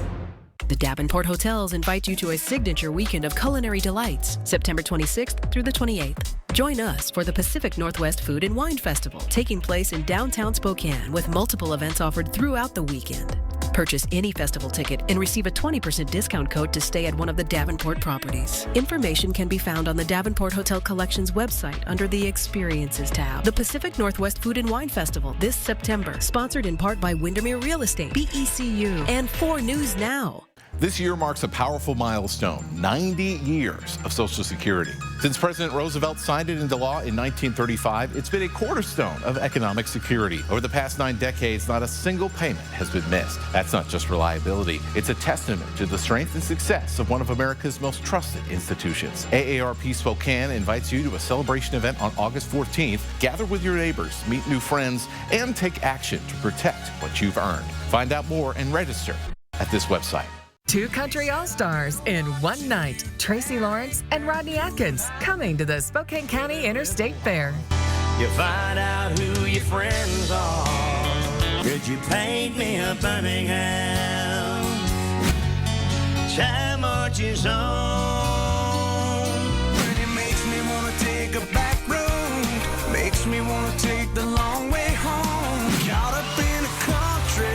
The Davenport Hotels invite you to a signature weekend of culinary delights, September 26th through the 28th. Join us for the Pacific Northwest Food and Wine Festival, taking place in downtown Spokane with multiple events offered throughout the weekend. Purchase any festival ticket and receive a 20% discount code to stay at one of the Davenport properties. Information can be found on the Davenport Hotel Collections website under the Experiences tab. The Pacific Northwest Food and Wine Festival this September, sponsored in part by Windermere Real Estate, BECU, and 4 News Now. This year marks a powerful milestone, 90 years of Social Security. Since President Roosevelt signed it into law in 1935, it's been a cornerstone of economic security. Over the past 9 decades, not a single payment has been missed. That's not just reliability. It's a testament to the strength and success of one of America's most trusted institutions. AARP Spokane invites you to a celebration event on August 14th. Gather with your neighbors, meet new friends, and take action to protect what you've earned. Find out more and register at this website. 2 country all-stars in one night. Tracy Lawrence and Rodney Atkins coming to the Spokane County Interstate Fair. You find out who your friends are. Could you paint me a Birmingham? Time marches on. When it makes me want to take a back road. Makes me want to take the long way home. Caught up in a country.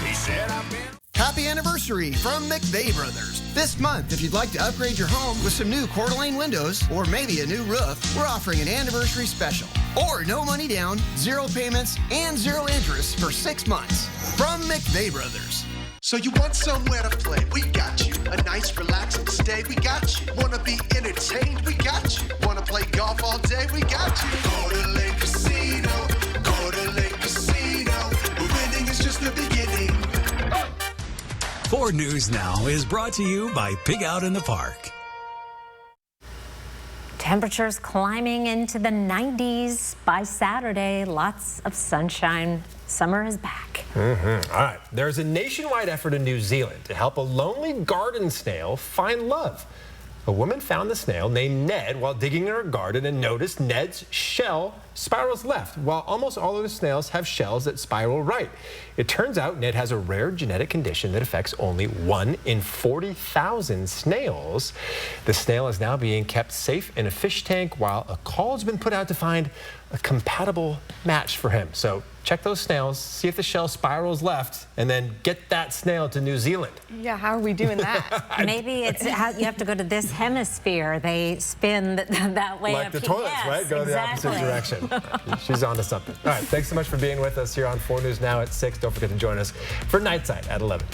He said I've been. Happy anniversary from McVeigh Brothers. This month, if you'd like to upgrade your home with some new Coeur d'Alene windows or maybe a new roof, we're offering an anniversary special. Or no money down, 0 payments, and 0 interest for 6 months from McVeigh Brothers. So you want somewhere to play? We got you. A nice relaxing stay? We got you. Wanna be entertained? We got you. Wanna play golf all day? We got you. Coeur d'Alene Casino. Coeur d'Alene Casino. Winning is just the beginning. 4 News Now is brought to you by Pig Out in the Park. Temperatures climbing into the 90s by Saturday. Lots of sunshine. Summer is back. All right. There's a nationwide effort in New Zealand to help a lonely garden snail find love. A woman found the snail named Ned while digging in her garden and noticed Ned's shell spirals left, while almost all of the snails have shells that spiral right. It turns out Ned has a rare genetic condition that affects only 1 in 40,000 snails. The snail is now being kept safe in a fish tank while a call has been put out to find a compatible match for him. So check those snails, see if the shell spirals left, and then get that snail to New Zealand. Yeah, how are we doing that? Maybe it's how you have to go to this hemisphere. They spin that way. Like the toilets, right? Go exactly. the opposite direction. She's on to something. All right, thanks so much for being with us here on 4 News Now at 6. Don't forget to join us for Nightside at 11.